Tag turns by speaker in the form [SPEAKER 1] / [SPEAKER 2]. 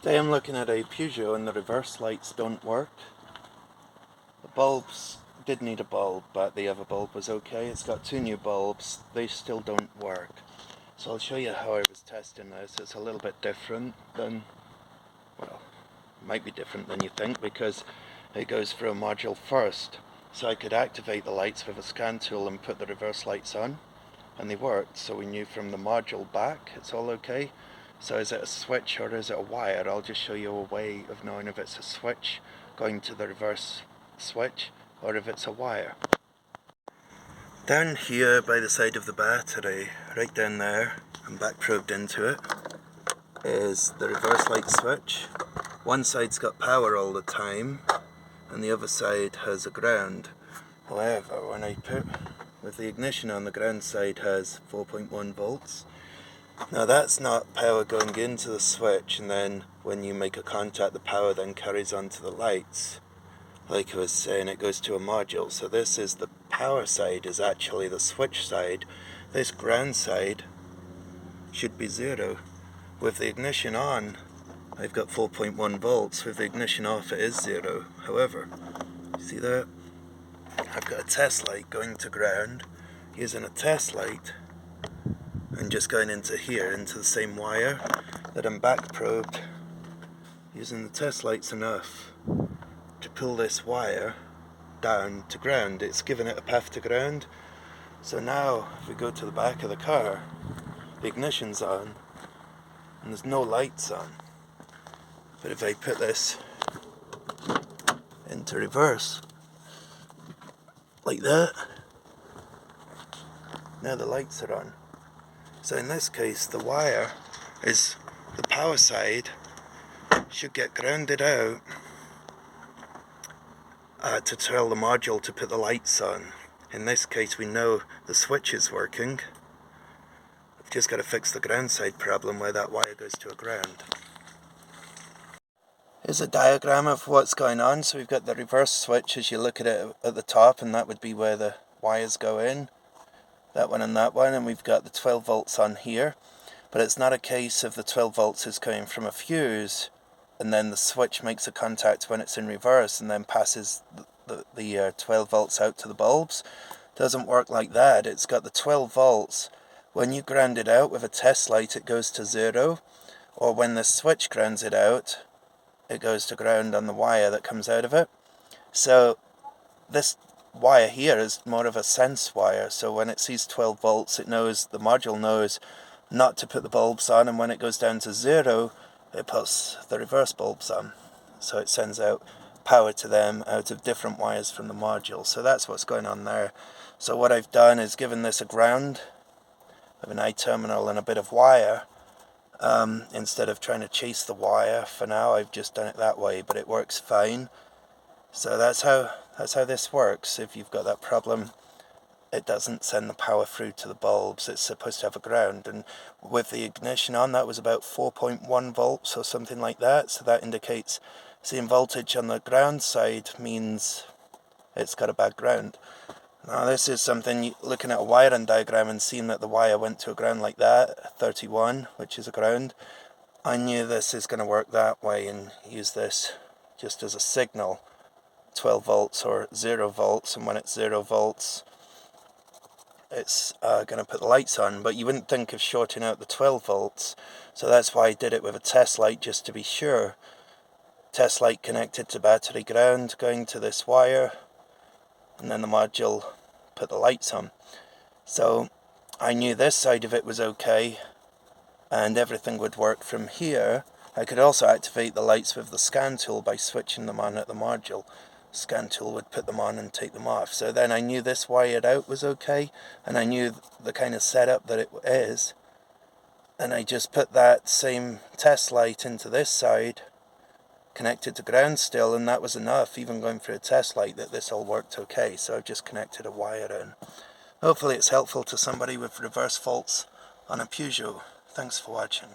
[SPEAKER 1] Today I'm looking at a Peugeot and the reverse lights don't work. The bulbs did need a bulb, but the other bulb was okay. It's got two new bulbs, they still don't work. So I'll show you how I was testing this. It's a little bit different than, well, it might be different than you think because it goes through a module first. So I could activate the lights with a scan tool and put the reverse lights on, and they worked, so we knew from the module back it's all okay. So is it a switch or is it a wire? I'll just show you a way of knowing if it's a switch going to the reverse switch or if it's a wire. Down here by the side of the battery, right down there, and back probed into it, is the reverse light switch. One side's got power all the time and the other side has a ground. However, when I put with the ignition on, the ground side has 4.1 volts. Now that's not power going into the switch, and then when you make a contact the power then carries on to the lights. Like I was saying, it goes to a module. So this is the power side, is actually the switch side. This ground side should be 0. With the ignition on, I've got 4.1 volts. With the ignition off, it is 0. However, see that? I've got a test light going to ground, using a test light and just going into here, into the same wire that I'm back probed, using the test lights enough to pull this wire down to ground. It's given it a path to ground. So now if we go to the back of the car, the ignition's on and there's no lights on. But if I put this into reverse like that, now the lights are on. So in this case, the wire is the power side, should get grounded out to tell the module to put the lights on. In this case, we know the switch is working. We've just got to fix the ground side problem where that wire goes to a ground. Here's a diagram of what's going on. So we've got the reverse switch as you look at it at the top, and that would be where the wires go in. That one and that one, and we've got the 12 volts on here, but it's not a case of the 12 volts is coming from a fuse and then the switch makes a contact when it's in reverse and then passes the 12 volts out to the bulbs. It doesn't work like that. It's got the 12 volts. When you ground it out with a test light, it goes to 0, or when the switch grounds it out, it goes to ground on the wire that comes out of it. So this wire here is more of a sense wire, so when it sees 12 volts, it knows, the module knows not to put the bulbs on, and when it goes down to 0, it puts the reverse bulbs on. So it sends out power to them out of different wires from the module. So that's what's going on there. So what I've done is given this a ground of an I terminal and a bit of wire. Instead of trying to chase the wire for now, I've just done it that way, but it works fine. So that's how this works. If you've got that problem, it doesn't send the power through to the bulbs. It's supposed to have a ground, and with the ignition on, that was about 4.1 volts or something like that. So that indicates seeing voltage on the ground side means it's got a bad ground. Now this is something, looking at a wiring diagram and seeing that the wire went to a ground like that, 31, which is a ground. I knew this is going to work that way and use this just as a signal. 12 volts or 0 volts, and when it's 0 volts it's going to put the lights on, but you wouldn't think of shorting out the 12 volts, so that's why I did it with a test light, just to be sure. Test light connected to battery ground, going to this wire, and then the module put the lights on. So I knew this side of it was okay and everything would work from here. I could also activate the lights with the scan tool by switching them on at the module. Scan tool would put them on and take them off. So then I knew this wired out was okay, and I knew the kind of setup that it is, and I just put that same test light into this side, connected to ground still, and that was enough, even going through a test light, that this all worked okay. So I've just connected a wire in. Hopefully it's helpful to somebody with reverse faults on a Peugeot. Thanks for watching.